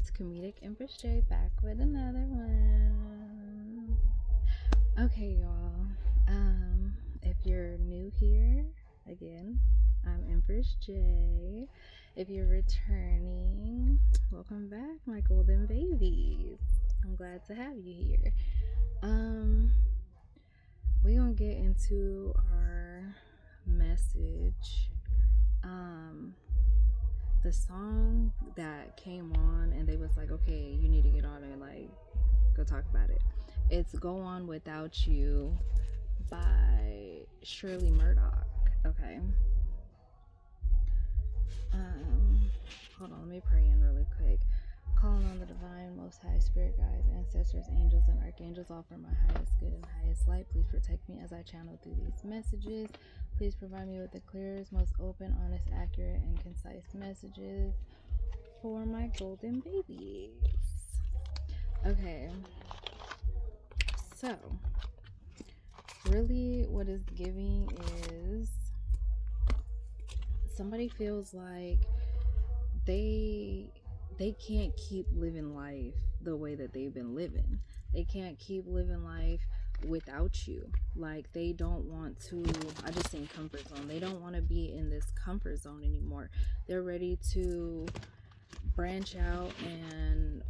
it's Comedic Empress J back with another one. Okay, y'all. If you're new here, again, I'm Empress J. If you're returning, welcome back, my golden babies. I'm glad to have you here. We're gonna get into our message. The song that came on and they was like, okay, you need to get on and like go talk about it. It's Go On Without You by Shirley Murdoch. Okay. Hold on, let me pray in really quick. Calling on the divine, most high spirit guides, ancestors, angels, and archangels, all for my highest good and highest light. Please protect me as I channel through these messages. Please provide me with the clearest, most open, honest, accurate, and concise messages for my golden babies. Okay. So, really what is giving is somebody feels like they can't keep living life the way that they've been living. They can't keep living life without you. Like, they don't want to, I just seen comfort zone. They don't want to be in this comfort zone anymore. They're ready to branch out and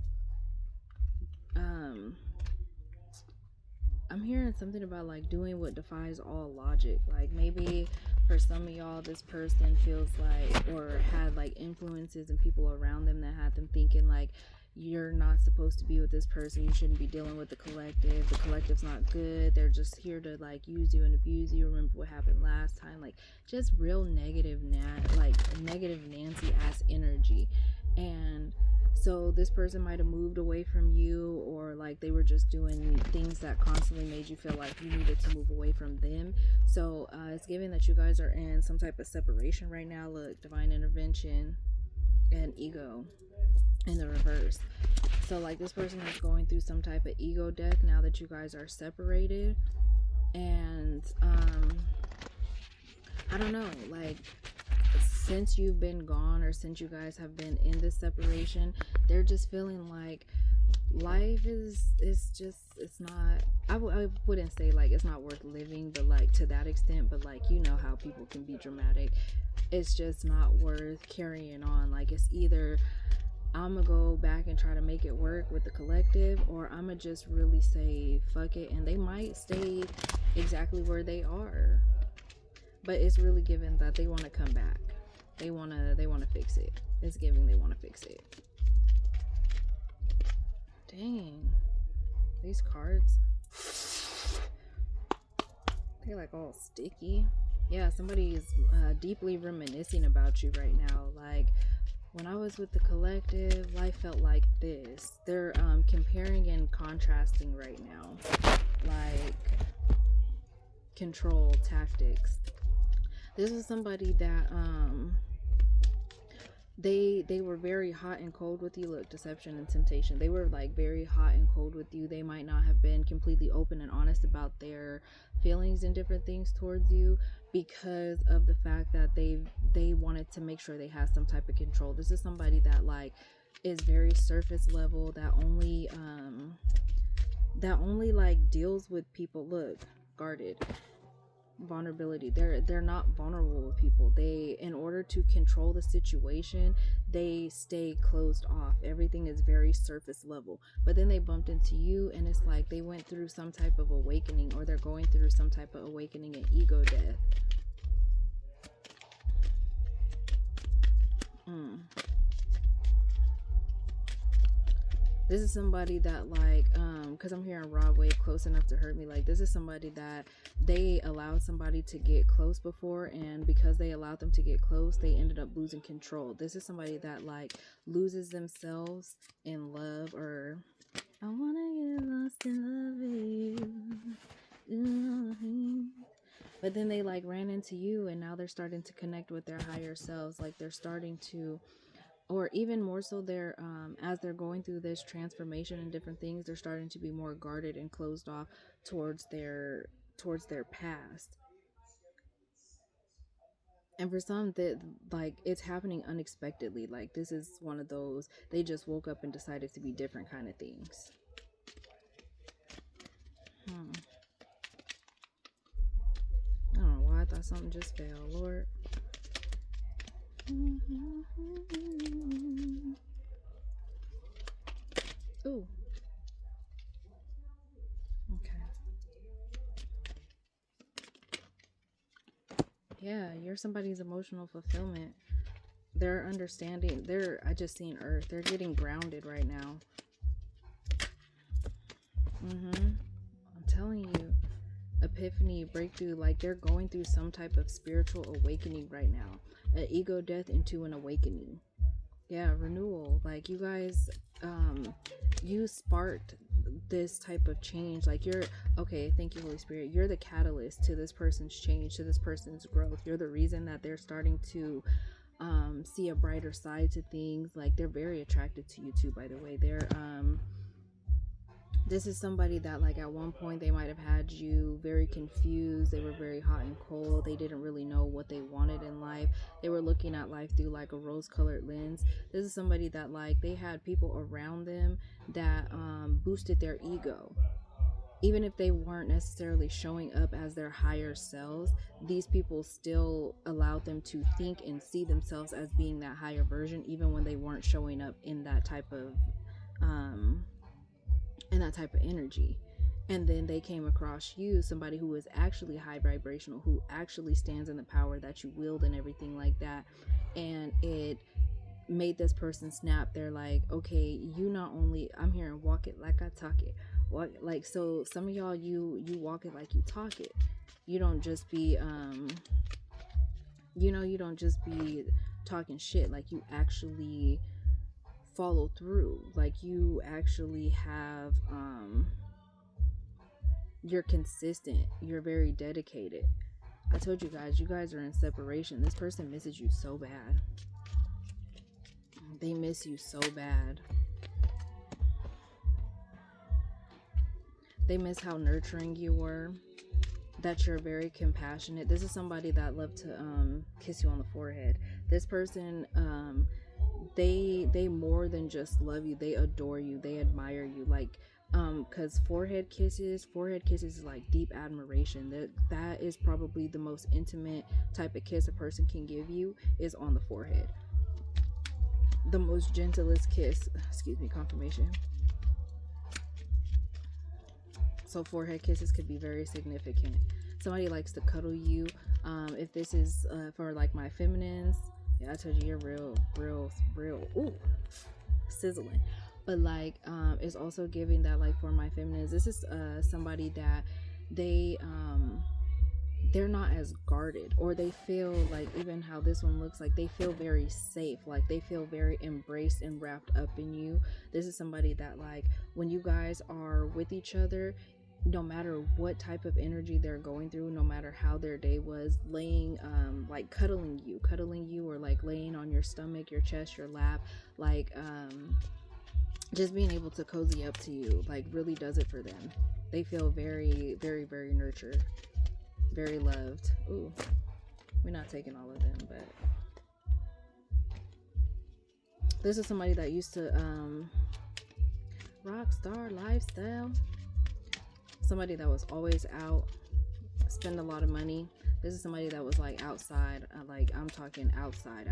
I'm hearing something about like doing what defies all logic. Like, maybe for some of y'all, this person feels like, or had like influences and people around them that had them thinking like, you're not supposed to be with this person, you shouldn't be dealing with the collective's not good, they're just here to like use you and abuse you. Remember what happened last time? Like, just real negative negative Nancy ass energy. And so this person might have moved away from you, or like they were just doing things that constantly made you feel like you needed to move away from them. So it's given that you guys are in some type of separation right now. Look, divine intervention and ego in the reverse. So like this person is going through some type of ego death now that you guys are separated. And I don't know, like, since you've been gone, or since you guys have been in this separation, they're just feeling like life is just, it's not, I wouldn't say like it's not worth living, but like to that extent, but like, you know how people can be dramatic. It's just not worth carrying on. Like, it's either I'm gonna go back and try to make it work with the collective, or I'm gonna just really say fuck it. And they might stay exactly where they are, but it's really given that they want to come back. They want to fix it. It's giving they want to fix it. Dang, these cards, they're like all sticky. Yeah, somebody is deeply reminiscing about you right now. Like, when I was with the collective, life felt like this. They're comparing and contrasting right now, like control tactics. This was somebody that they were very hot and cold with you. Look, deception and temptation. They were like very hot and cold with you. They might not have been completely open and honest about their feelings and different things towards you, because of the fact that they wanted to make sure they had some type of control. This is somebody that like is very surface level, that only like deals with people. Look, guarded. Vulnerability. They're not vulnerable with people. They, in order to control the situation, they stay closed off. Everything is very surface level. But then they bumped into you, and it's like they went through some type of awakening, or they're going through some type of awakening and ego death. This is somebody that like, because I'm hearing raw wave, close enough to hurt me. Like, this is somebody that they allowed somebody to get close before, and because they allowed them to get close, they ended up losing control. This is somebody that like loses themselves in love, or I wanna get lost in love. But then they like ran into you, and now they're starting to connect with their higher selves. Like, they're starting to, or even more so, they're as they're going through this transformation and different things, they're starting to be more guarded and closed off towards their past. And for some, that like it's happening unexpectedly. Like this is one of those they just woke up and decided to be different kind of things. Hmm. I don't know why I thought something just fell, Lord. Ooh. Okay. Yeah, you're somebody's emotional fulfillment. They're understanding. I just seen Earth. They're getting grounded right now. I'm telling you, epiphany, breakthrough, like they're going through some type of spiritual awakening right now. An ego death into an awakening. Yeah, renewal. Like you guys, you sparked this type of change. Like you're okay, thank you, Holy Spirit. You're the catalyst to this person's change, to this person's growth. You're the reason that they're starting to see a brighter side to things. Like they're very attracted to you too, by the way. They're this is somebody that like at one point they might have had you very confused. They were very hot and cold. They didn't really know what they wanted in life. They were looking at life through like a rose colored lens. This is somebody that like they had people around them that boosted their ego. Even if they weren't necessarily showing up as their higher selves, these people still allowed them to think and see themselves as being that higher version, even when they weren't showing up in that type of um, energy. And then they came across you, somebody who is actually high vibrational, who actually stands in the power that you wield and everything like that. And it made this person snap. They're like, okay, you not only, I'm here and walk it like I talk it. Walk like, so some of y'all, you walk it like you talk it. You don't just be you don't just be talking shit. Like you actually follow through. Like you actually have you're consistent. You're very dedicated. I told you guys are in separation. This person misses you so bad. They miss you so bad. They miss how nurturing you were, that you're very compassionate. This is somebody that loved to kiss you on the forehead. This person they more than just love you. They adore you. They admire you. Like because forehead kisses is like deep admiration. That is probably the most intimate type of kiss a person can give you, is on the forehead. The most gentlest kiss, excuse me, confirmation. So forehead kisses could be very significant. Somebody likes to cuddle you. If this is for like my feminines, yeah, I told you you're real, ooh, sizzling. But like it's also giving that like for my feminines, this is somebody that they're not as guarded, or they feel like, even how this one looks, like they feel very safe, like they feel very embraced and wrapped up in you. This is somebody that like when you guys are with each other, no matter what type of energy they're going through, no matter how their day was, laying like cuddling you, or like laying on your stomach, your chest, your lap, like just being able to cozy up to you, like really does it for them. They feel very, very, very nurtured, very loved. Ooh, we're not taking all of them, but this is somebody that used to rock star lifestyle. Somebody that was always out, spend a lot of money. This is somebody that was like outside, like I'm talking outside,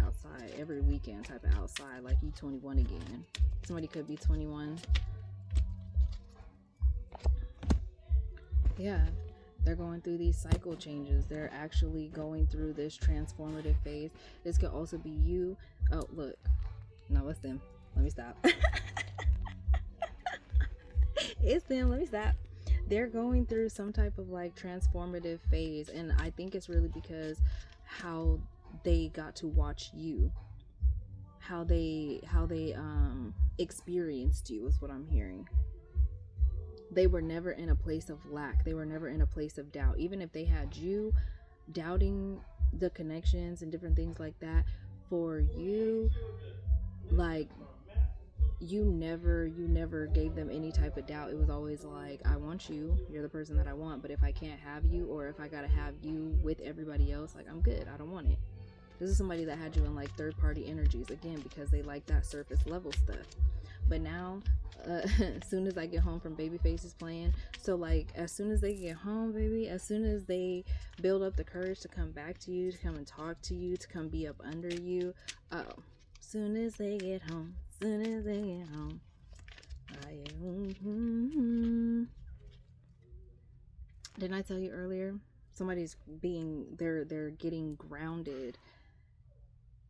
every weekend type of outside, like you 21 again. Somebody could be 21. Yeah, they're going through these cycle changes. They're actually going through this transformative phase. This could also be you. Oh, look. No, it's them. Let me stop. It's them. Let me stop. They're going through some type of like transformative phase, and I think it's really because how they got to watch you, how they experienced you, is what I'm hearing. They were never in a place of lack. They were never in a place of doubt. Even if they had you doubting the connections and different things like that, for you, like you never gave them any type of doubt. It was always like, I want you, you're the person that I want, but if I can't have you, or if I gotta have you with everybody else, like I'm good, I don't want it. This is somebody that had you in like third party energies, again, because they like that surface level stuff. But now, as soon as I get home from Babyface's playing, so like as soon as they get home, baby, as soon as they build up the courage to come back to you, to come and talk to you, to come be up under you, soon as they get home, soon as they get home, didn't I tell you earlier? Somebody's they're getting grounded.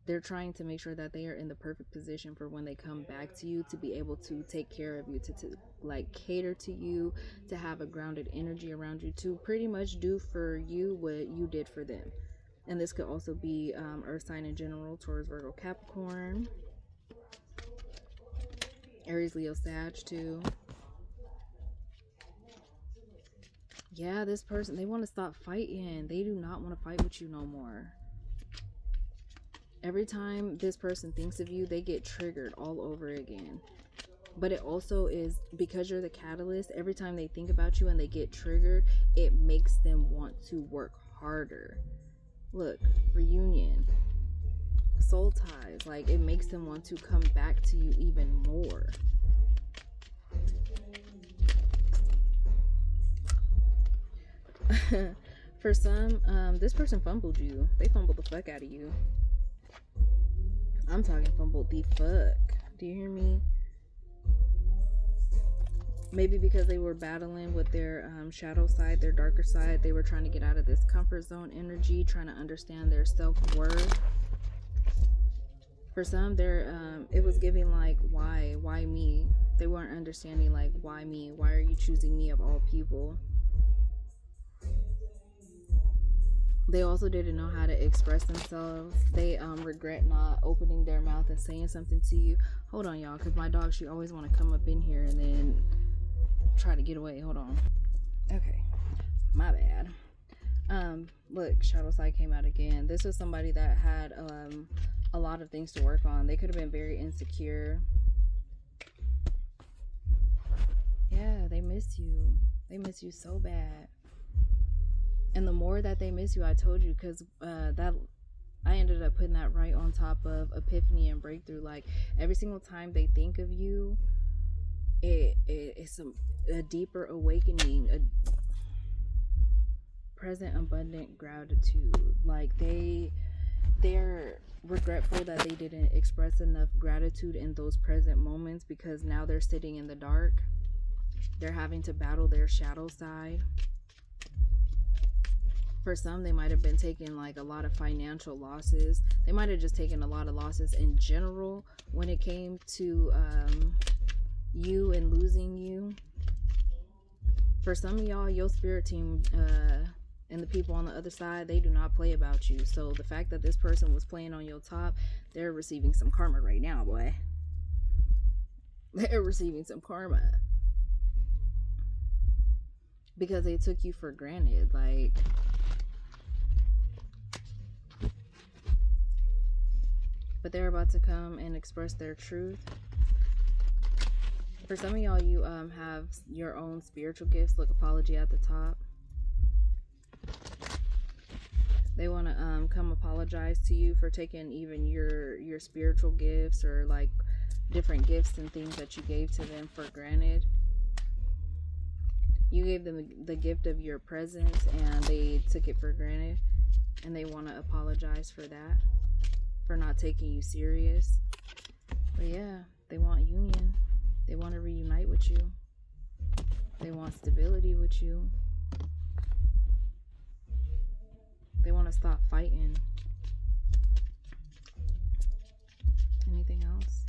They're trying to make sure that they are in the perfect position for when they come back to you, to be able to take care of you, to like cater to you, to have a grounded energy around you, to pretty much do for you what you did for them. And this could also be earth sign in general: Taurus, Virgo, Capricorn, Aries, Leo, Sag too. Yeah, this person, they want to stop fighting. They do not want to fight with you no more. Every time this person thinks of you, they get triggered all over again. But it also is because you're the catalyst. Every time they think about you and they get triggered, it makes them want to work harder. Look, reunion, soul ties, like it makes them want to come back to you even more. For some, this person fumbled you. They fumbled the fuck out of you. I'm talking fumbled the fuck. Do you hear me? Maybe because they were battling with their shadow side, their darker side. They were trying to get out of this comfort zone energy, trying to understand their self-worth. For some, it was giving like, why me? They weren't understanding like, why me? Why are you choosing me of all people? They also didn't know how to express themselves. They regret not opening their mouth and saying something to you. Hold on, y'all, because my dog, she always want to come up in here and then try to get away. Hold on. Okay, my bad. Look, shadow side came out again. This was somebody that had a lot of things to work on. They could have been very insecure. Yeah, they miss you. They miss you so bad. And the more that they miss you, I told you, because that I ended up putting that right on top of epiphany and breakthrough. Like every single time they think of you, it's a deeper awakening, a present abundant gratitude. Like they're regretful that they didn't express enough gratitude in those present moments, because now they're sitting in the dark. They're having to battle their shadow side. For some, they might have been taking like a lot of financial losses. They might have just taken a lot of losses in general when it came to you and losing you. For some of y'all, your spirit team and the people on the other side, they do not play about you. So the fact that this person was playing on your top, they're receiving some karma right now, boy. They're receiving some karma. Because they took you for granted. Like, but they're about to come and express their truth. For some of y'all, you have your own spiritual gifts. Look, apology at the top. They want to come apologize to you for taking even your spiritual gifts, or like different gifts and things that you gave to them for granted. You gave them the gift of your presence and they took it for granted, and they want to apologize for that, for not taking you serious. But yeah, they want union. They want to reunite with you. They want stability with you. They want to stop fighting. Anything else?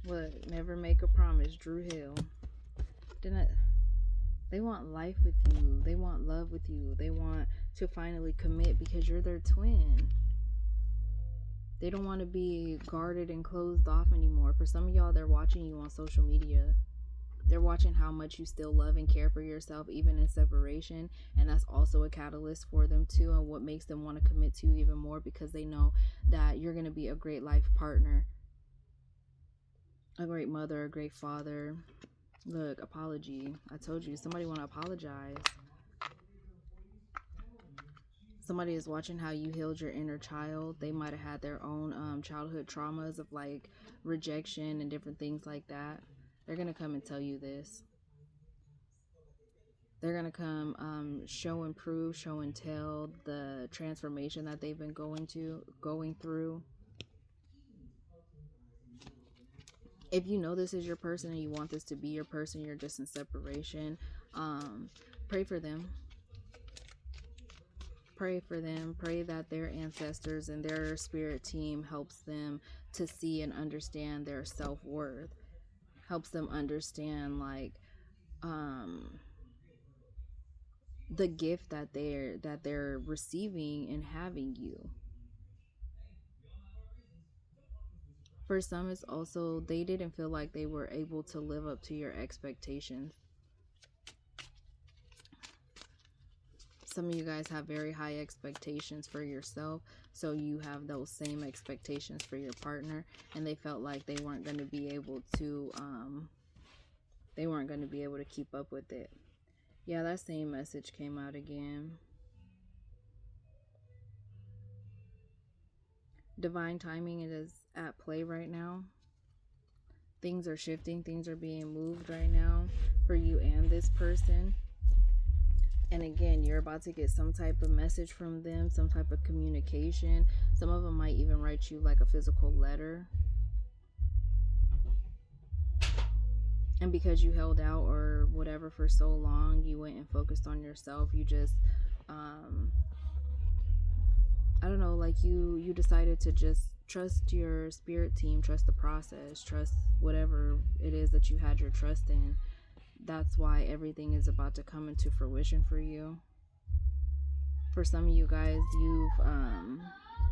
What? Never make a promise. Drew Hill. They want life with you. They want love with you. They want to finally commit because you're their twin. They don't want to be guarded and closed off anymore. For some of y'all, they're watching you on social media. They're watching how much you still love and care for yourself, even in separation. And that's also a catalyst for them too, and what makes them want to commit to you even more, because they know that you're going to be a great life partner, a great mother, a great father. Look, apology. I told you, somebody want to apologize. Somebody is watching how you healed your inner child. They might have had their own childhood traumas of like rejection and different things like that. They're going to come and tell you this. They're going to come show and prove, show and tell the transformation that they've been going through. If you know this is your person and you want this to be your person, you're just in separation, pray for them. Pray for them. Pray that their ancestors and their spirit team helps them to see and understand their self-worth. Helps them understand like the gift that they're receiving and having you. For some, it's also they didn't feel like they were able to live up to your expectations. Some of you guys have very high expectations for yourself, so you have those same expectations for your partner, and they felt like they weren't going to be able to keep up with it. Yeah, that same message came out again. Divine timing is at play right now. Things are shifting, things are being moved right now for you and this person. And again, you're about to get some type of message from them, some type of communication. Some of them might even write you like a physical letter. And because you held out or whatever for so long, you went and focused on yourself. You just, I don't know, like you decided to just trust your spirit team, trust the process, trust whatever it is that you had your trust in. That's why everything is about to come into fruition for you. For some of you guys,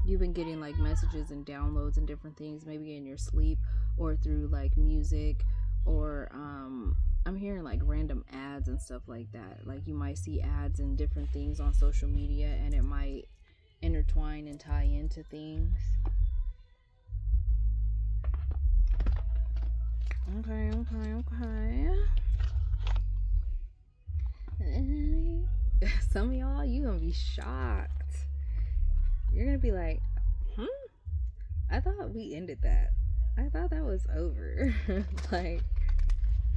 you've been getting like messages and downloads and different things, maybe in your sleep or through like music, or I'm hearing like random ads and stuff like that. Like you might see ads and different things on social media, and it might intertwine and tie into things. Okay. Some of y'all, you gonna be shocked. You're gonna be like, I thought we ended that. I thought that was over. Like,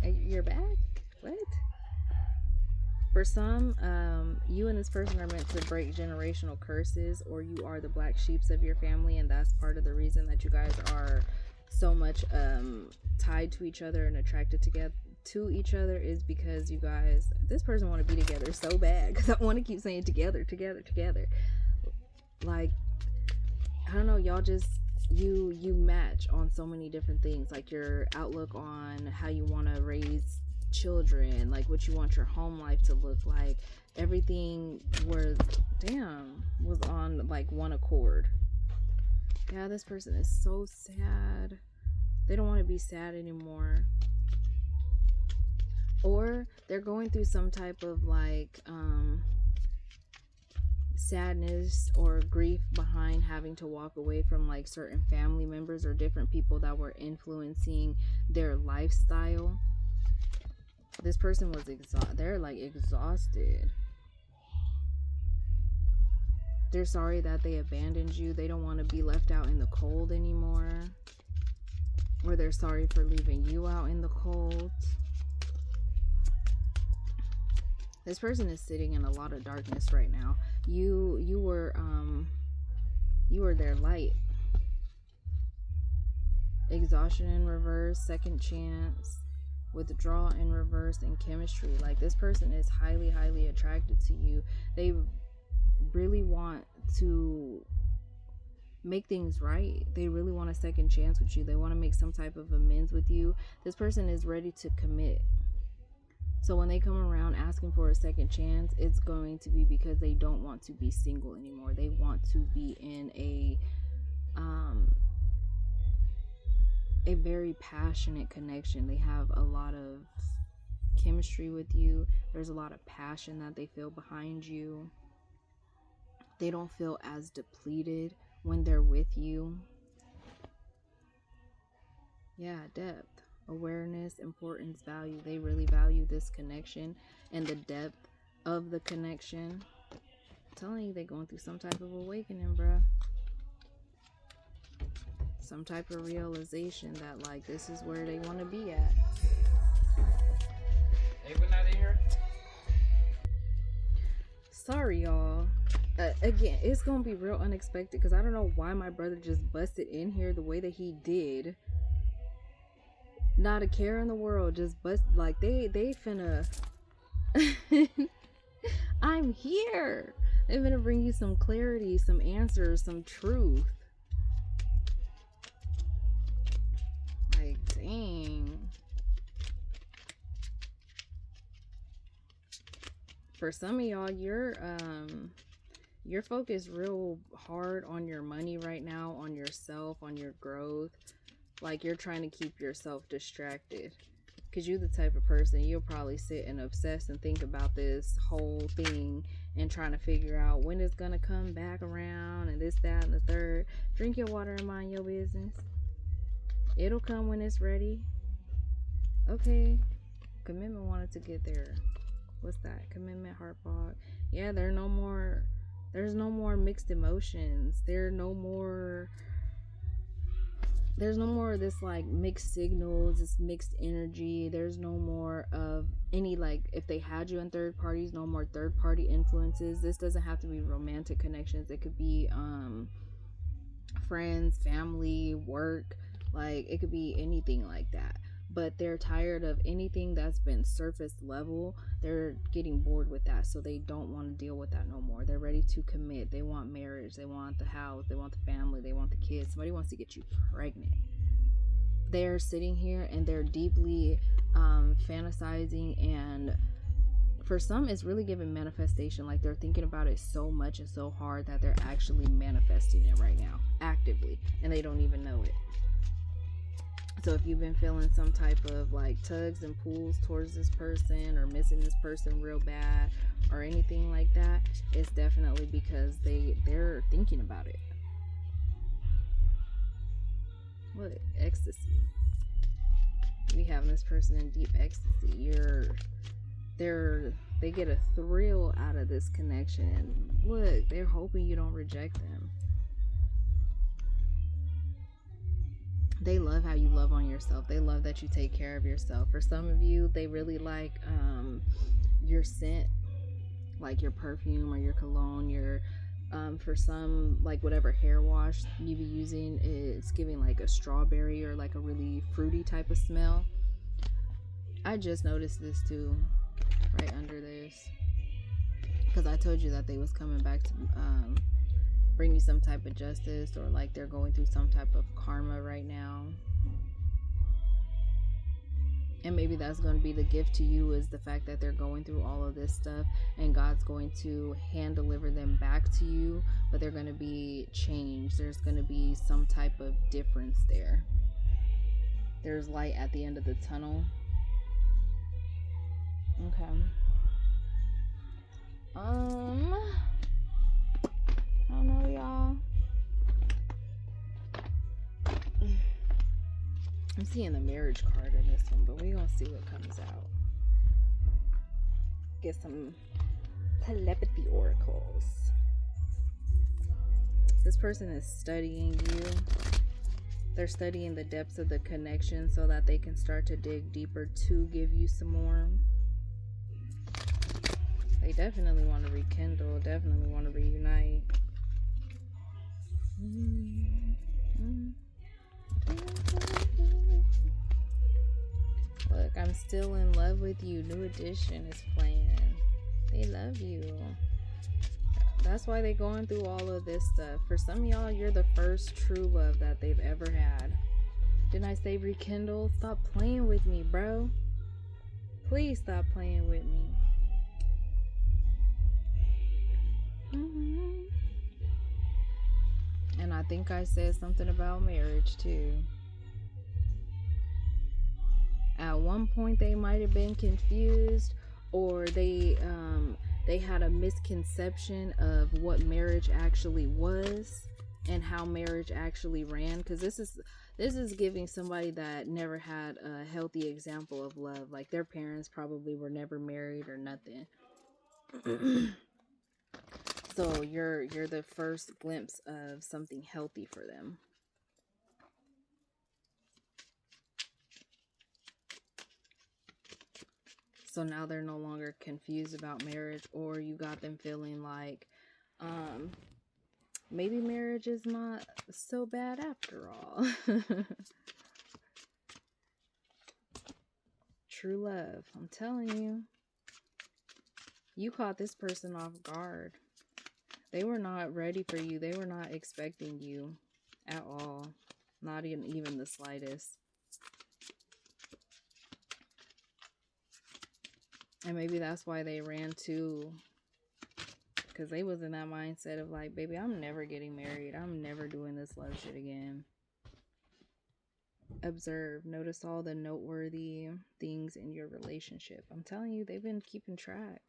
you're back? What? For some, you and this person are meant to break generational curses, or you are the black sheeps of your family, and that's part of the reason that you guys are so much tied to each other and attracted to each other, is because you guys, this person want to be together so bad, because I want to keep saying together. Like, I don't know, y'all just you match on so many different things, like your outlook on how you want to raise children, like what you want your home life to look like. Everything was on like one accord. Yeah, this person is so sad. They don't want to be sad anymore. Or they're going through some type of like sadness or grief behind having to walk away from like certain family members or different people that were influencing their lifestyle. This person was they're like exhausted. They're sorry that they abandoned you. They don't want to be left out in the cold anymore. Or they're sorry for leaving you out in the cold. This person is sitting in a lot of darkness right now. You were their light. Exhaustion in reverse, second chance, withdrawal in reverse, and chemistry. Like, this person is highly, highly attracted to you. They really want to make things right. They really want a second chance with you. They want to make some type of amends with you. This person is ready to commit. So when they come around asking for a second chance, it's going to be because they don't want to be single anymore. They want to be in a very passionate connection. They have a lot of chemistry with you. There's a lot of passion that they feel behind you. They don't feel as depleted when they're with you. Yeah, depth, awareness, importance, value. They really value this connection and the depth of the connection. telling you, they're going through some type of awakening, bruh. Some type of realization that, like, this is where they want to be at. Ava not in here? Sorry, y'all. Again, it's gonna be real unexpected because I don't know why my brother just busted in here the way that he did. Not a care in the world, just bust like they finna. I'm here. They're gonna bring you some clarity, some answers, some truth. Like, dang. For some of y'all, you're focused real hard on your money right now, on yourself, on your growth. Like, you're trying to keep yourself distracted. Because you're the type of person, you'll probably sit and obsess and think about this whole thing and trying to figure out when it's going to come back around and this, that, and the third. Drink your water and mind your business. It'll come when it's ready. Okay. Commitment wanted to get there. What's that? Commitment, heart fog. Yeah, there's no more mixed emotions. There's no more of this like mixed signals, this mixed energy. There's no more of any, like, if they had you in third parties, no more third party influences. This doesn't have to be romantic connections. It could be friends, family, work. Like, it could be anything like that. But they're tired of anything that's been surface level. They're getting bored with that, so they don't want to deal with that no more. They're ready to commit. They want marriage. They want the house. They want the family. They want the kids. Somebody wants to get you pregnant. They're sitting here and they're deeply fantasizing, and for some it's really giving manifestation. Like, they're thinking about it so much and so hard that they're actually manifesting it right now, actively, and they don't even know it. So if you've been feeling some type of like tugs and pulls towards this person, or missing this person real bad, or anything like that, it's definitely because they're thinking about it. What? Ecstasy. We have this person in deep ecstasy. They get a thrill out of this connection, and look, they're hoping you don't reject them. They love how you love on yourself. They love that you take care of yourself. For some of you, they really like your scent, like your perfume or your cologne. For some, like whatever hair wash you be using, it's giving like a strawberry or like a really fruity type of smell. I just noticed this too, right under this, because I told you that they was coming back to bring you some type of justice, or like they're going through some type of karma right now. And maybe that's going to be the gift to you, is the fact that they're going through all of this stuff, and God's going to hand deliver them back to you, but they're going to be changed. There's going to be some type of difference there. There's light at the end of the tunnel. Okay. I don't know, y'all. I'm seeing the marriage card in this one, but we're gonna see what comes out. Get some telepathy oracles. This person is studying you. They're studying the depths of the connection so that they can start to dig deeper to give you some more. They definitely want to rekindle, definitely want to reunite. Look, I'm still in love with you. New edition is playing. They love you. That's why they're going through all of this stuff. For some of y'all, you're the first true love that they've ever had. Didn't I say rekindle? Stop playing with me, bro. Please stop playing with me. And I think I said something about marriage too. At one point they might have been confused, or they had a misconception of what marriage actually was and how marriage actually ran, because this is giving somebody that never had a healthy example of love. Like, their parents probably were never married or nothing. So you're the first glimpse of something healthy for them. So now they're no longer confused about marriage, or you got them feeling like maybe marriage is not so bad after all. True love. I'm telling you. You caught this person off guard. They were not ready for you. They were not expecting you at all. Not even the slightest. And maybe that's why they ran too. Because they was in that mindset of like, baby, I'm never getting married. I'm never doing this love shit again. Observe. Notice all the noteworthy things in your relationship. I'm telling you, they've been keeping track.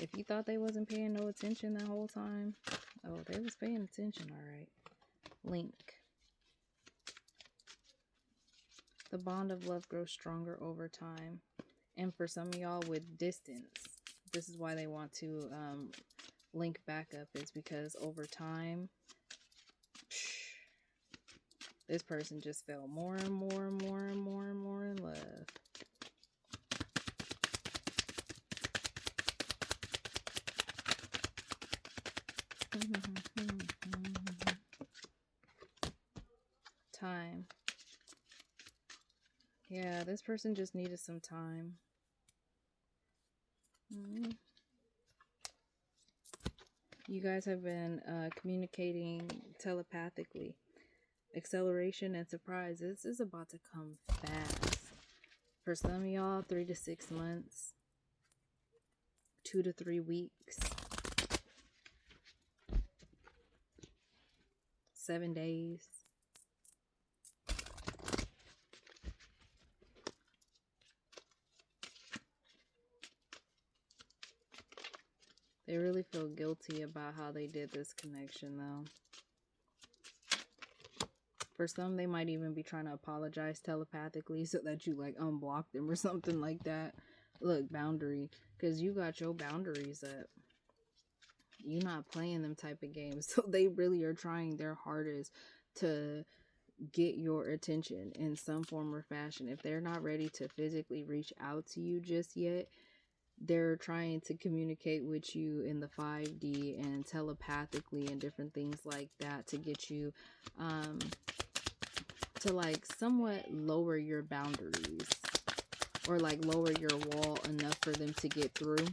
If you thought they wasn't paying no attention that whole time, oh, they was paying attention, all right. Link. The bond of love grows stronger over time. And for some of y'all with distance, this is why they want to link back up, is because over time, this person just fell more and more and more and more and more in love. Time. Yeah, this person just needed some time. You guys have been communicating telepathically. Acceleration and surprise. This is about to come fast. For some of y'all, 3 to 6 months. 2 to 3 weeks. 7 days. They really feel guilty about how they did this connection, though. For some, they might even be trying to apologize telepathically so that you, like, unblock them or something like that. Look, boundary. Because you got your boundaries up. You're not playing them type of games. So they really are trying their hardest to get your attention in some form or fashion. If they're not ready to physically reach out to you just yet, they're trying to communicate with you in the 5D and telepathically and different things like that to get you to like somewhat lower your boundaries or like lower your wall enough for them to get through.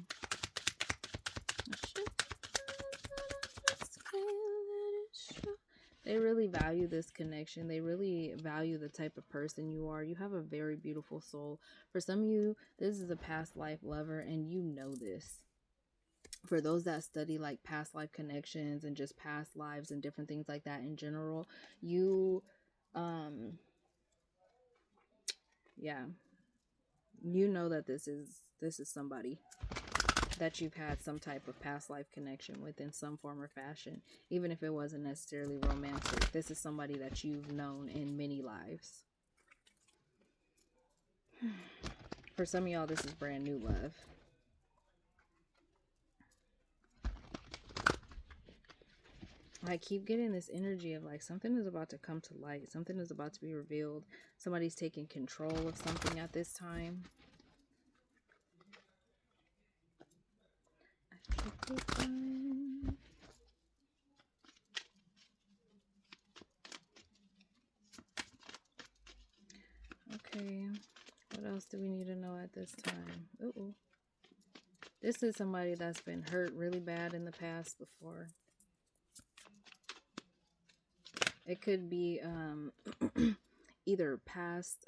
They really value this connection. They really value the type of person you are. You have a very beautiful soul. For some of you, this is a past life lover, and you know this. For those that study like past life connections and just past lives and different things like that in general, you, yeah, you know that this is somebody that you've had some type of past life connection with in some form or fashion, even if it wasn't necessarily romantic. This is somebody that you've known in many lives. For some of y'all, this is brand new love. I keep getting this energy of like something is about to come to light. Something is about to be revealed. Somebody's taking control of something at this time. Okay, what else do we need to know at this time? Uh-oh. This is somebody that's been hurt really bad in the past before. It could be either past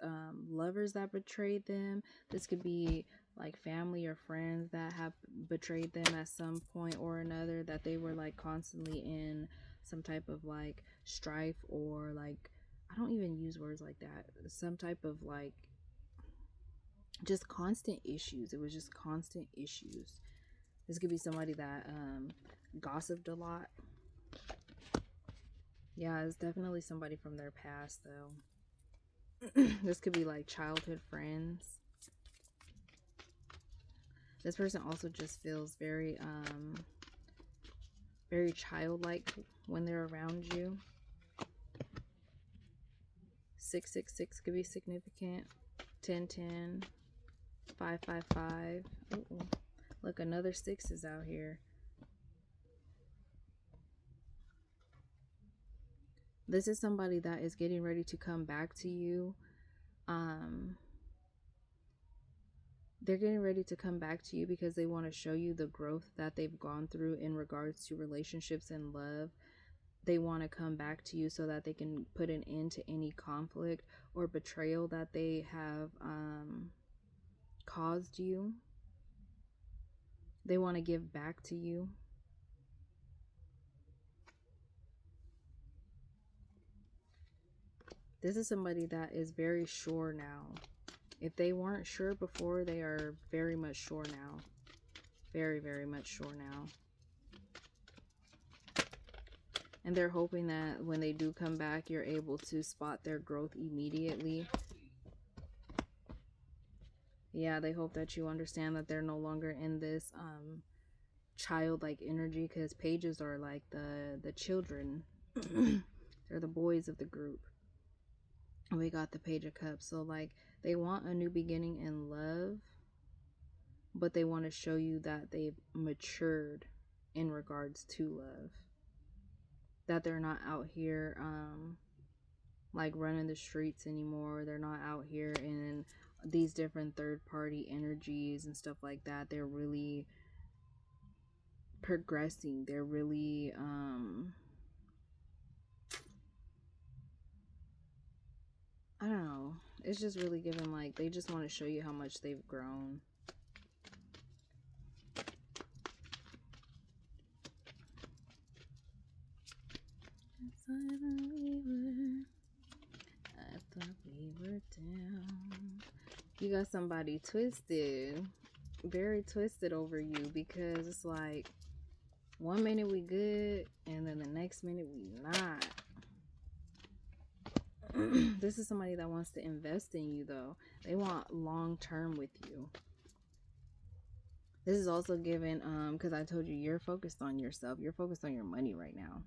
lovers that betrayed them. This could be like family or friends that have betrayed them at some point or another, that they were like constantly in some type of like strife, or like, I don't even use words like that, some type of like just constant issues. It was just constant issues. This could be somebody that gossiped a lot. Yeah, it's definitely somebody from their past though. This could be like childhood friends. This person also just feels very very childlike when they're around you. 666 could be significant. 1010, 555. Ooh, look, another 6 is out here. This is somebody that is getting ready to come back to you. They're getting ready to come back to you because they want to show you the growth that they've gone through in regards to relationships and love. They want to come back to you so that they can put an end to any conflict or betrayal that they have caused you. They want to give back to you. This is somebody that is very sure now. If they weren't sure before, they are very much sure now. Very, very much sure now. And they're hoping that when they do come back, you're able to spot their growth immediately. Yeah, they hope that you understand that they're no longer in this childlike energy, because pages are like the children. They're the boys of the group. We got the Page of Cups. So like, they want a new beginning in love, but they want to show you that they've matured in regards to love, that they're not out here like running the streets anymore. They're not out here in these different third-party energies and stuff like that. They're really progressing. They're really I don't know, it's just really giving like they just want to show you how much they've grown. I thought we were down. You got somebody twisted, very twisted over you, because it's like 1 minute we good and then the next minute we not. This is somebody that wants to invest in you though. They want long term with you. This is also given because I told you you're focused on yourself. You're focused on your money right now.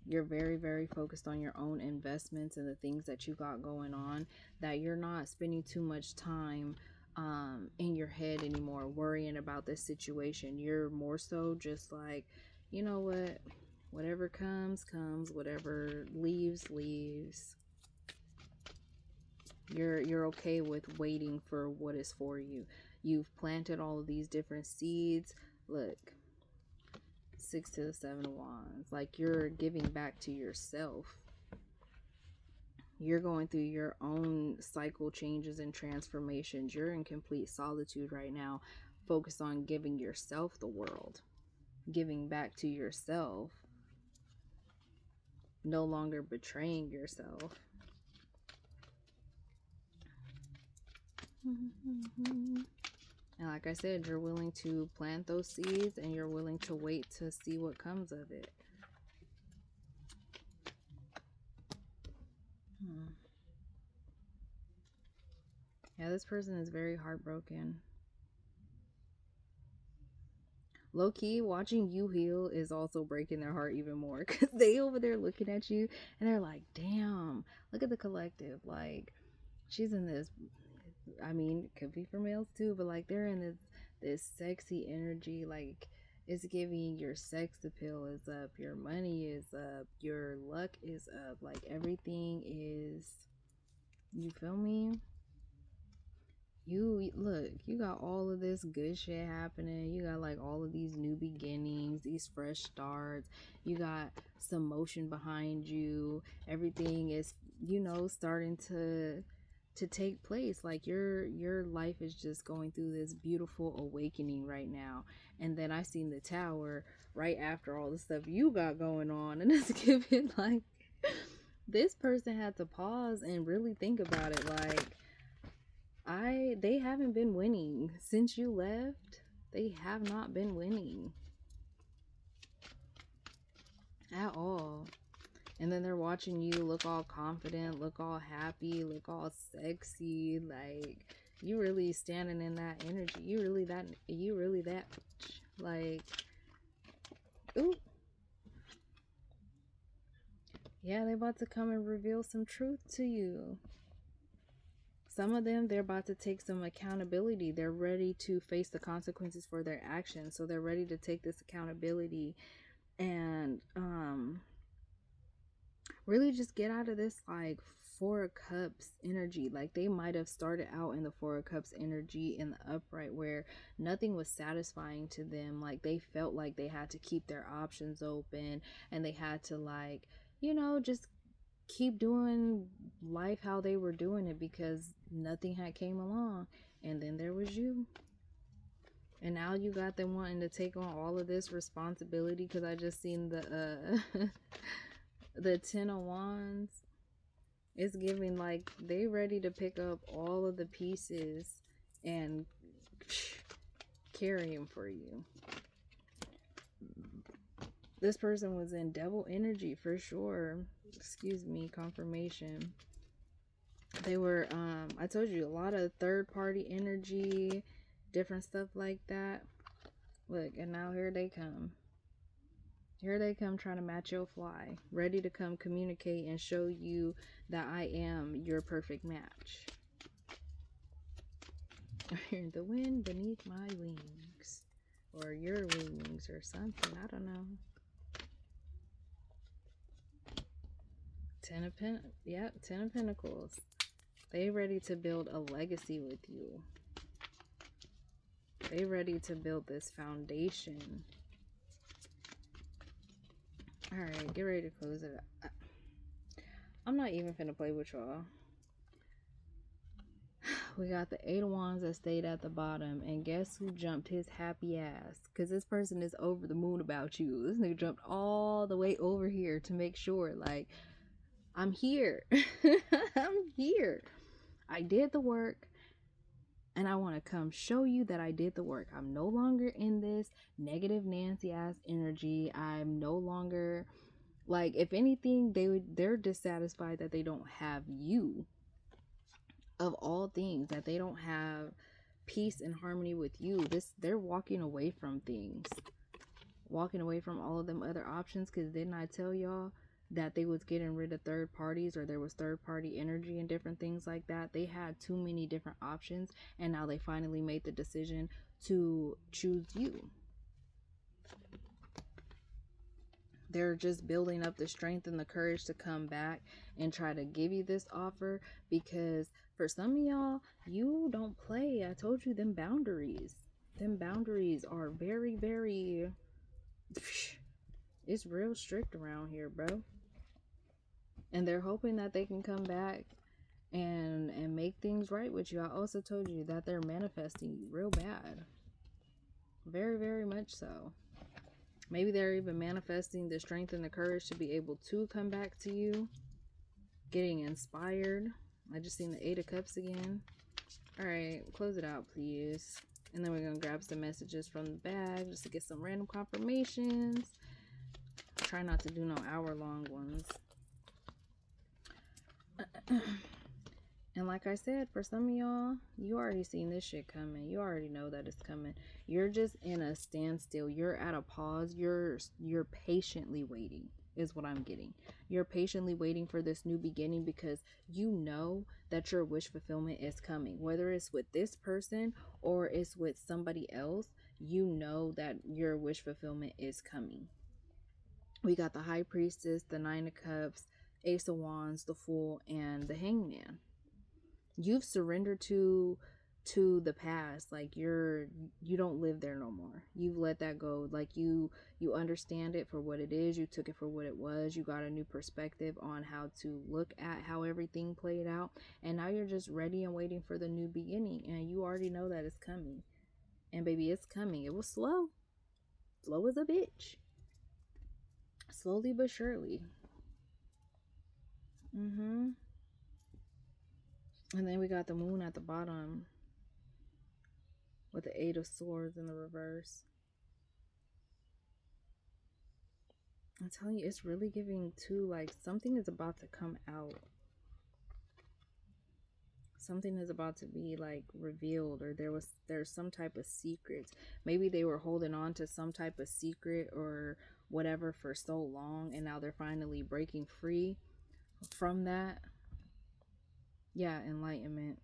You're very, very focused on your own investments and the things that you got going on, that you're not spending too much time in your head anymore worrying about this situation. You're more so just like, you know what, whatever comes, whatever leaves, leaves. You're okay with waiting for what is for you. You've planted all of these different seeds. Look, 6 to the 7 of Wands. Like, you're giving back to yourself. You're going through your own cycle changes and transformations. You're in complete solitude right now, focused on giving yourself the world, giving back to yourself, no longer betraying yourself. And like I said, you're willing to plant those seeds and you're willing to wait to see what comes of it. Yeah, this person is very heartbroken. Low-key, watching you heal is also breaking their heart even more, because they over there looking at you and they're like, damn, look at the collective. Like, she's in this, I mean, it could be for males too, but like they're in this sexy energy. Like, it's giving your sex appeal is up, your money is up, your luck is up, like everything is, you feel me? You look, you got all of this good shit happening. You got like all of these new beginnings, these fresh starts. You got some motion behind you. Everything is, you know, starting to take place. Like your life is just going through this beautiful awakening right now. And then I seen the Tower right after all the stuff you got going on, and it's giving like this person had to pause and really think about it. Like, they haven't been winning since you left. They have not been winning at all. And then they're watching you look all confident, look all happy, look all sexy. Like, you really standing in that energy. You really that like, ooh, Yeah, they about to come and reveal some truth to you. Some of them, they're about to take some accountability. They're ready to face the consequences for their actions. So they're ready to take this accountability and really just get out of this like Four of Cups energy. Like they might have started out in the Four of Cups energy in the upright where nothing was satisfying to them. Like they felt like they had to keep their options open and they had to like, just keep doing life how they were doing it because nothing had came along. And then there was you. And now you got them wanting to take on all of this responsibility because I just seen the the 10 of Wands. It's giving like they ready to pick up all of the pieces and carry them for you. This person was in devil energy for sure. Excuse me, confirmation. They were I told you, a lot of third party energy, different stuff like that. Look, and now here they come. Here they come trying to match your fly, ready to come communicate and show you that I am your perfect match. The wind beneath my wings, or your wings, or something. I don't know. Ten of Pentacles. They ready to build a legacy with you. They ready to build this foundation. Alright, get ready to close it up. I'm not even finna play with y'all. We got the 8 of Wands that stayed at the bottom. And guess who jumped his happy ass? Because this person is over the moon about you. This nigga jumped all the way over here to make sure, like, I'm here. I'm here. I did the work. And I want to come show you that I did the work. I'm no longer in this negative Nancy ass energy. I'm no longer, like, if anything, they're dissatisfied that they don't have you. Of all things, that they don't have peace and harmony with you. They're walking away from things. Walking away from all of them other options, because didn't I tell y'all that they was getting rid of third parties, or there was third party energy and different things like that? They had too many different options, and now they finally made the decision to choose you. They're just building up the strength and the courage to come back and try to give you this offer, because for some of y'all, you don't play. I told you, them boundaries are very, very, it's real strict around here, bro. And they're hoping that they can come back and make things right with you. I also told you that they're manifesting you real bad. Very, very much so. Maybe they're even manifesting the strength and the courage to be able to come back to you. Getting inspired. I just seen the 8 of Cups again. Alright, close it out, please. And then we're going to grab some messages from the bag just to get some random confirmations. Try not to do no hour-long ones. And like I said, for some of y'all, you already seen this shit coming. You already know that it's coming. You're just in a standstill. You're at a pause. You're patiently waiting is what I'm getting. You're patiently waiting for this new beginning because you know that your wish fulfillment is coming. Whether it's with this person or it's with somebody else, you know that your wish fulfillment is coming. We got the High Priestess, the 9 of Cups, Ace of Wands, the Fool, and the Hangman. You've surrendered to the past. Like you don't live there no more. You've let that go. Like you understand it for what it is. You took it for what it was. You got a new perspective on how to look at how everything played out, and now you're just ready and waiting for the new beginning, and you already know that it's coming. And baby, it's coming. It was slow as a bitch, slowly but surely. And then we got the moon at the bottom with the 8 of Swords in the reverse. I'm telling you, it's really giving too, like something is about to come out. Something is about to be like revealed, or there's some type of secret. Maybe they were holding on to some type of secret, or whatever for so long, and now they're finally breaking free from that. Yeah, enlightenment.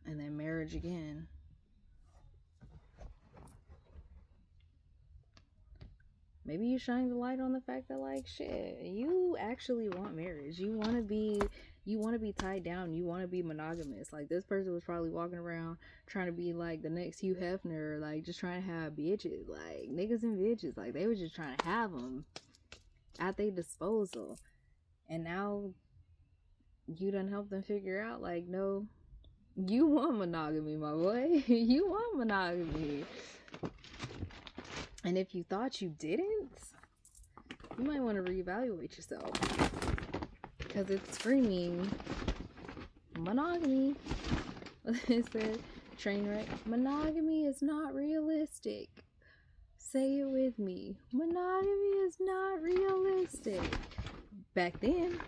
And then marriage again. Maybe you shine the light on the fact that, like, shit, you actually want marriage. You want to be tied down. You want to be monogamous. Like, this person was probably walking around trying to be like the next Hugh Hefner, like just trying to have bitches, like niggas and bitches. Like, they were just trying to have them at their disposal. And now you done help them figure out, like, no, you want monogamy, my boy. You want monogamy. And if you thought you didn't, you might want to reevaluate yourself, because it's screaming monogamy. It said, train wreck, monogamy is not realistic. Say it with me. Monogamy is not realistic. Back then.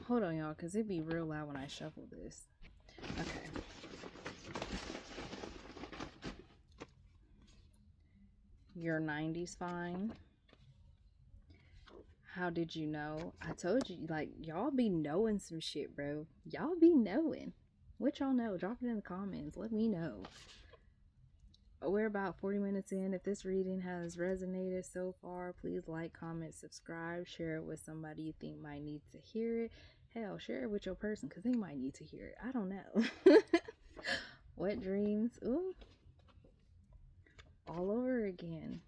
Hold on, y'all, because it'd be real loud when I shuffle this. Okay. Your 90s fine. How did you know? I told you, like, y'all be knowing some shit, bro. Y'all be knowing. What y'all know? Drop it in the comments. Let me know. We're about 40 minutes in. If this reading has resonated so far, please like, comment, subscribe, share it with somebody you think might need to hear it. Hell, share it with your person, because they might need to hear it. I don't know. Wet dreams. Ooh. All over again.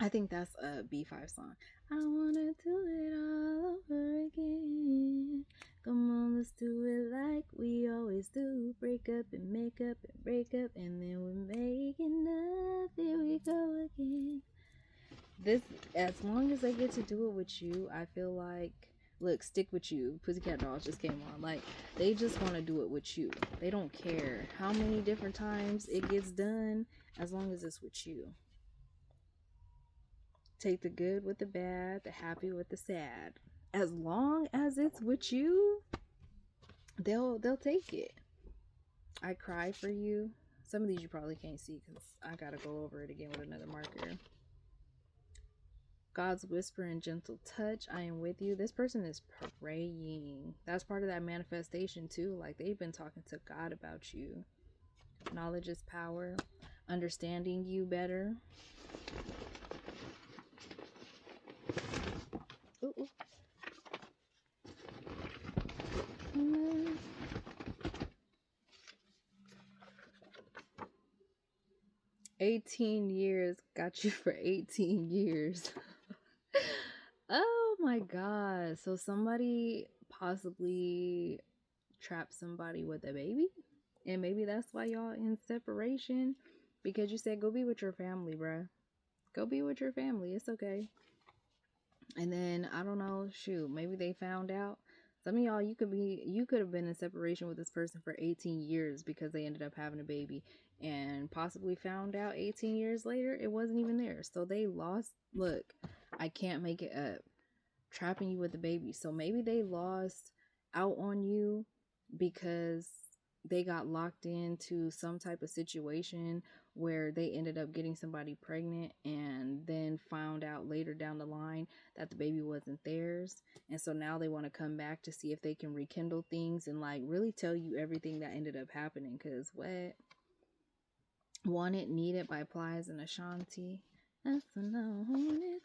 I think that's a B5 song. I wanna do it all over again. Come on, let's do it like we always do. Break up and make up and break up, and then we're making up. Here we go again. This, as long as I get to do it with you, I feel like, look, Stick With You, Pussycat Dolls just came on. Like, they just want to do it with you. They don't care how many different times it gets done, as long as it's with you. Take the good with the bad, the happy with the sad. As long as it's with you, they'll take it. I cry for you. Some of these you probably can't see because I gotta go over it again with another marker. God's whisper and gentle touch. I am with you. This person is praying. That's part of that manifestation too. Like, they've been talking to God about you. Knowledge is power. Understanding you better. Ooh, ooh. 18 years. Got you for 18 years. Oh my god. So somebody possibly trapped somebody with a baby, and maybe that's why y'all in separation, because you said go be with your family, bruh. Go be with your family. It's okay. And then, I don't know, shoot, maybe they found out. Some of y'all, you could have been in separation with this person for 18 years because they ended up having a baby, and possibly found out 18 years later it wasn't even there. So they lost, look, I can't make it up, trapping you with the baby. So maybe they lost out on you because they got locked into some type of situation where they ended up getting somebody pregnant, and then found out later down the line that the baby wasn't theirs. And so now they want to come back to see if they can rekindle things and, like, really tell you everything that ended up happening. Because what? Wanted, Needed by Plies and Ashanti. That's it.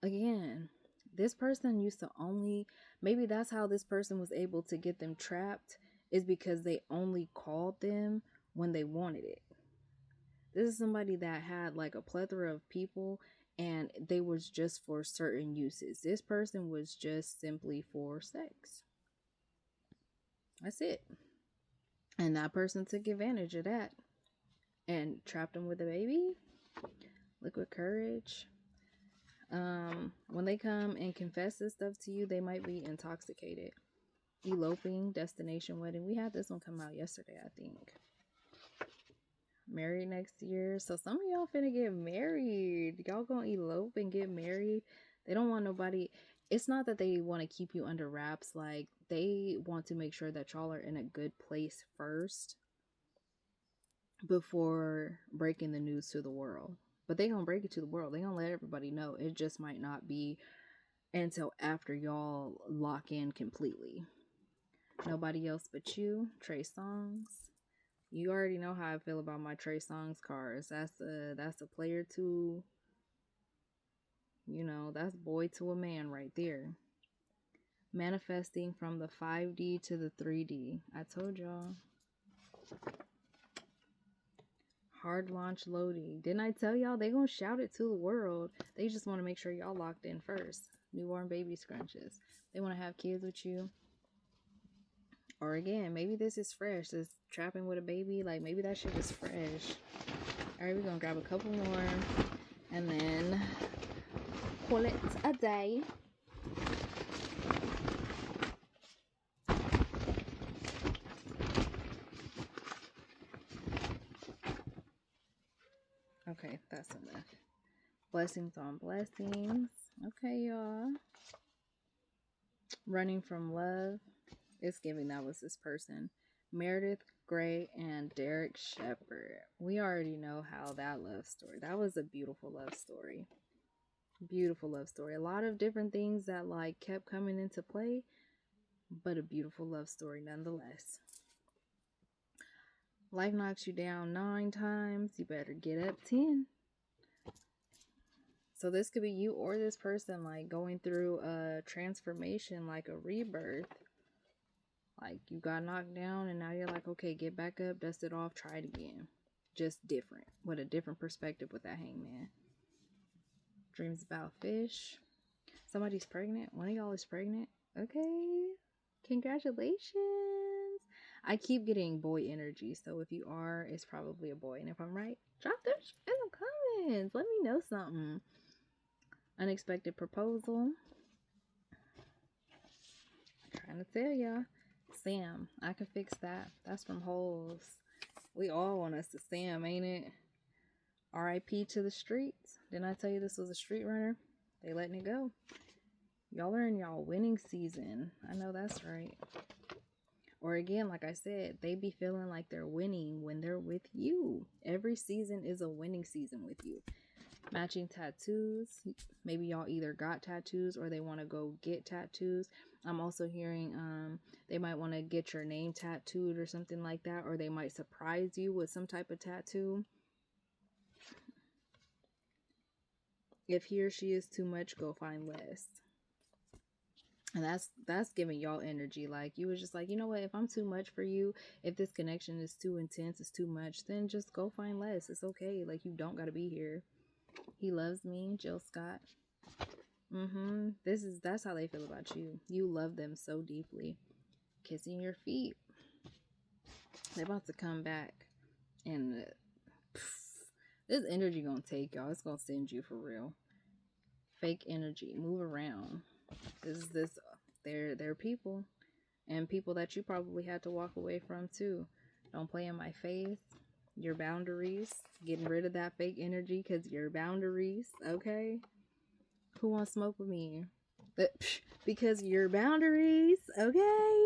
Again, this person used to only, maybe that's how this person was able to get them trapped, is because they only called them when they wanted it. This is somebody that had like a plethora of people, and they was just for certain uses. This person was just simply for sex. That's it. And that person took advantage of that and trapped them with a baby. Liquid courage. When they come and confess this stuff to you, they might be intoxicated. Eloping, destination wedding. We had this one come out yesterday, I think. Married next year. So some of y'all finna get married. Y'all gonna elope and get married. They don't want nobody. It's not that they want to keep you under wraps. Like, they want to make sure that y'all are in a good place first before breaking the news to the world. But they gonna break it to the world. They gonna let everybody know. It just might not be until after y'all lock in completely. Nobody else but you, Trey Songz. You already know how I feel about my Trey Songz cards. That's a player to, that's boy to a man right there. Manifesting from the 5D to the 3D. I told y'all. Hard launch loading. Didn't I tell y'all? They gonna shout it to the world. They just want to make sure y'all locked in first. Newborn baby scrunches. They want to have kids with you. Or again, maybe this is fresh. This trapping with a baby. Like, maybe that shit is fresh. Alright, we're gonna grab a couple more. And then call it a day. Okay, that's enough. Blessings on blessings. Okay, y'all. Running from love. It's giving that was this person. Meredith Grey and Derek Shepherd. We already know how that love story. That was a beautiful love story. Beautiful love story. A lot of different things that like kept coming into play, but a beautiful love story nonetheless. Life knocks you down 9 times. You better get up 10. So this could be you or this person like going through a transformation, like a rebirth. Like, you got knocked down and now you're like, okay, get back up, dust it off, try it again. Just different. With a different perspective with that hangman. Dreams about fish. Somebody's pregnant. One of y'all is pregnant. Okay. Congratulations. I keep getting boy energy. So if you are, it's probably a boy. And if I'm right, drop them in the comments. Let me know something. Unexpected proposal. I'm trying to tell y'all. Sam, I can fix that. That's from Holes. We all want us to Sam, ain't it? R.I.P. to the streets. Didn't I tell you this was a street runner? They letting it go. Y'all are in y'all winning season. I know that's right. Or again, like I said, they be feeling like they're winning when they're with you. Every season is a winning season with you. Matching tattoos. Maybe y'all either got tattoos or they want to go get tattoos. I'm also hearing they might want to get your name tattooed or something like that, or they might surprise you with some type of tattoo. If he or she is too much, go find less. And that's giving y'all energy. Like, you was just like, you know what, if I'm too much for you, if this connection is too intense, it's too much, then just go find less. It's okay. Like, you don't gotta be here. He loves me, Jill Scott. That's how they feel about you. You love them so deeply. Kissing your feet. They're about to come back, and this energy gonna take y'all. It's gonna send you for real. Fake energy. Move around. They're people, and people that you probably had to walk away from too. Don't play in my face. Your boundaries. Getting rid of that fake energy because your boundaries. Okay. Who wants smoke with me? Because your boundaries, okay?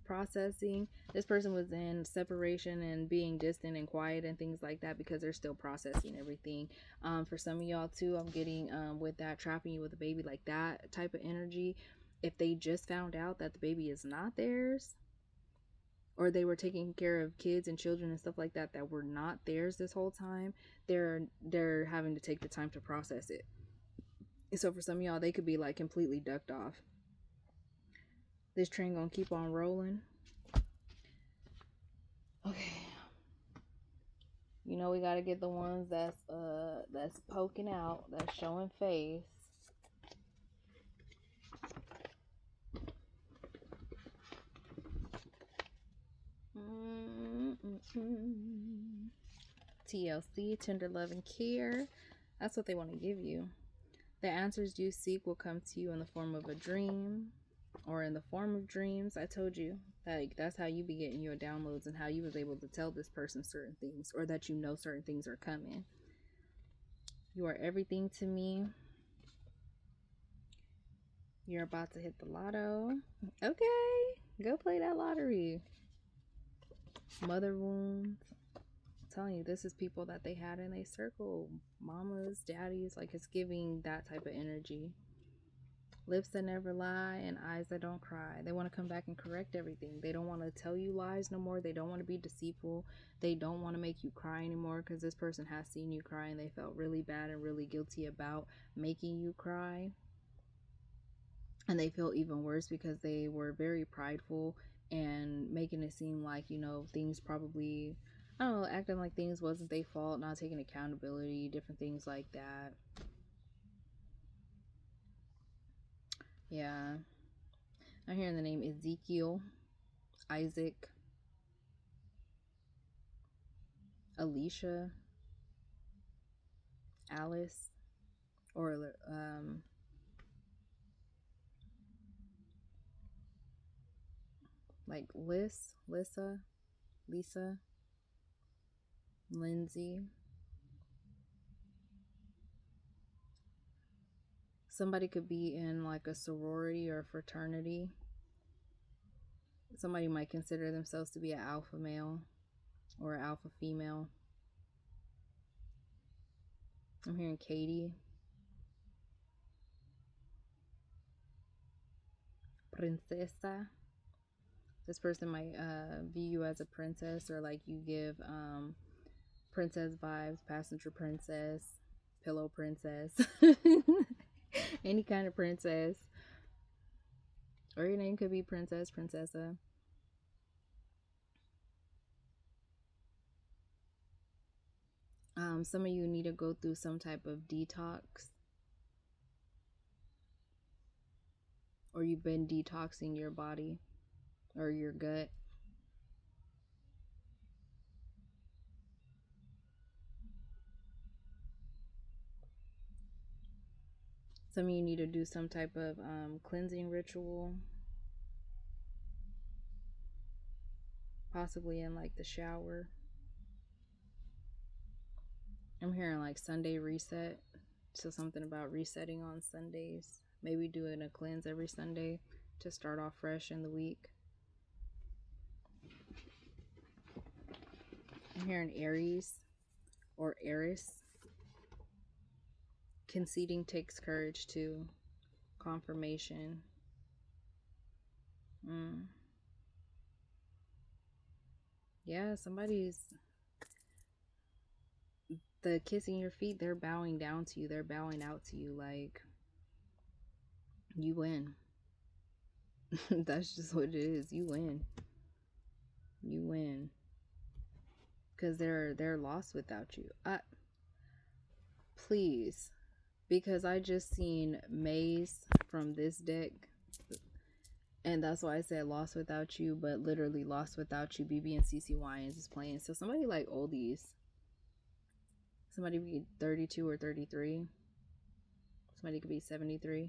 Processing. This person was in separation and being distant and quiet and things like that because they're still processing everything. For some of y'all too, I'm getting with that trapping you with a baby, like that type of energy. If they just found out that the baby is not theirs, or they were taking care of kids and children and stuff like that that were not theirs this whole time, they're having to take the time to process it. So for some of y'all, they could be like completely ducked off. This train gonna keep on rolling. Okay. You know we gotta get the ones that's poking out, that's showing face. TLC, tender love and care. That's what they want to give you. The answers you seek will come to you in the form of a dream or in the form of dreams. I told you, like, that's how you be getting your downloads and how you was able to tell this person certain things, or that you know certain things are coming. You are everything to me. You're about to hit the lotto. Okay, go play that lottery. Mother wounds. I'm telling you, this is people that they had in a circle. Mamas, daddies, like it's giving that type of energy. Lips that never lie and eyes that don't cry. They want to come back and correct everything. They don't want to tell you lies no more. They don't want to be deceitful. They don't want to make you cry anymore because this person has seen you cry and they felt really bad and really guilty about making you cry. And they feel even worse because they were very prideful and making it seem like, you know, things probably, I don't know, acting like things wasn't their fault, not taking accountability, different things like that. Yeah. I'm hearing the name Ezekiel, Isaac, Alicia, Alice, or like Lisa, Lindsay. Somebody could be in like a sorority or fraternity. Somebody might consider themselves to be an alpha male or an alpha female. I'm hearing Katie, Princesa. This person might view you as a princess, or like you give princess vibes, passenger princess, pillow princess, any kind of princess. Or your name could be Princess, Princessa. Some of you need to go through some type of detox, or you've been detoxing your body or your gut. Some of you need to do some type of cleansing ritual, possibly in like the shower. I'm hearing like Sunday reset. So something about resetting on Sundays. Maybe doing a cleanse every Sunday to start off fresh in the week. I'm hearing Aries or Eris. Conceding takes courage too. Confirmation. Yeah, somebody's the kissing your feet, they're bowing down to you. They're bowing out to you like you win. That's just what it is. You win. You win. Cuz they're lost without you. Please, because I just seen Maze from this deck, and that's why I said lost without you, but literally lost without you. BB and CC Wines is playing. So somebody like oldies. Somebody could be 32 or 33. Somebody could be 73,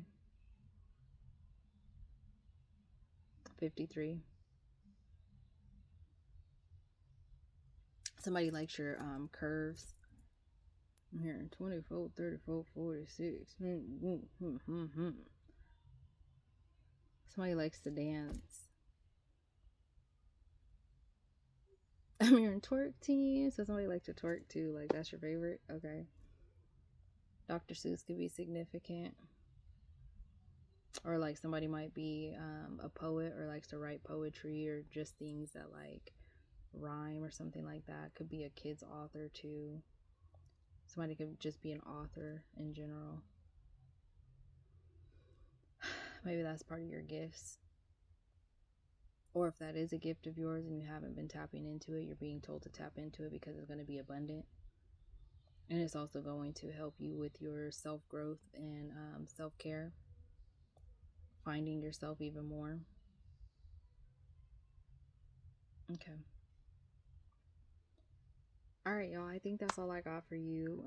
53. Somebody likes your curves. I'm hearing 24, 34, 46. Somebody likes to dance. I'm hearing twerk team. So somebody likes to twerk too. Like that's your favorite? Okay. Dr. Seuss could be significant. Or like somebody might be a poet or likes to write poetry or just things that like rhyme or something like that. Could be a kid's author too. Somebody could just be an author in general. Maybe that's part of your gifts. Or if that is a gift of yours and you haven't been tapping into it, you're being told to tap into it because it's going to be abundant. And it's also going to help you with your self-growth and self-care. Finding yourself even more. Okay. All right, y'all. I think that's all I got for you.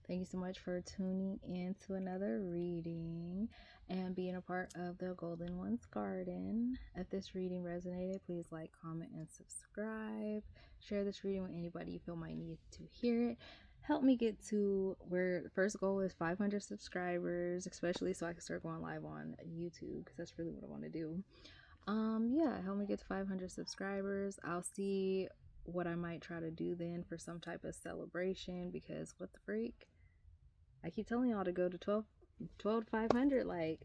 Thank you so much for tuning in to another reading and being a part of the Golden Ones Garden. If this reading resonated, please like, comment, and subscribe. Share this reading with anybody you feel might need to hear it. help me get to where the first goal is 500 subscribers, especially so I can start going live on YouTube, because that's really what I want to do. Yeah, help me get to 500 subscribers. I'll see what I might try to do then for some type of celebration, because what the freak, I keep telling y'all to go to 12 to 500, like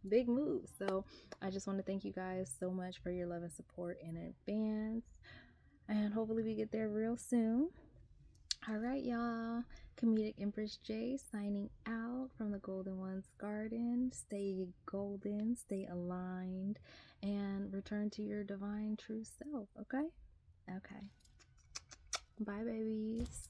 big moves. So I just want to thank you guys so much for your love and support in advance, and hopefully we get there real soon. All right, y'all. Comedic Empress J signing out from the Golden One's Garden. Stay golden, stay aligned, and return to your divine true self. Okay? Okay. Bye, babies.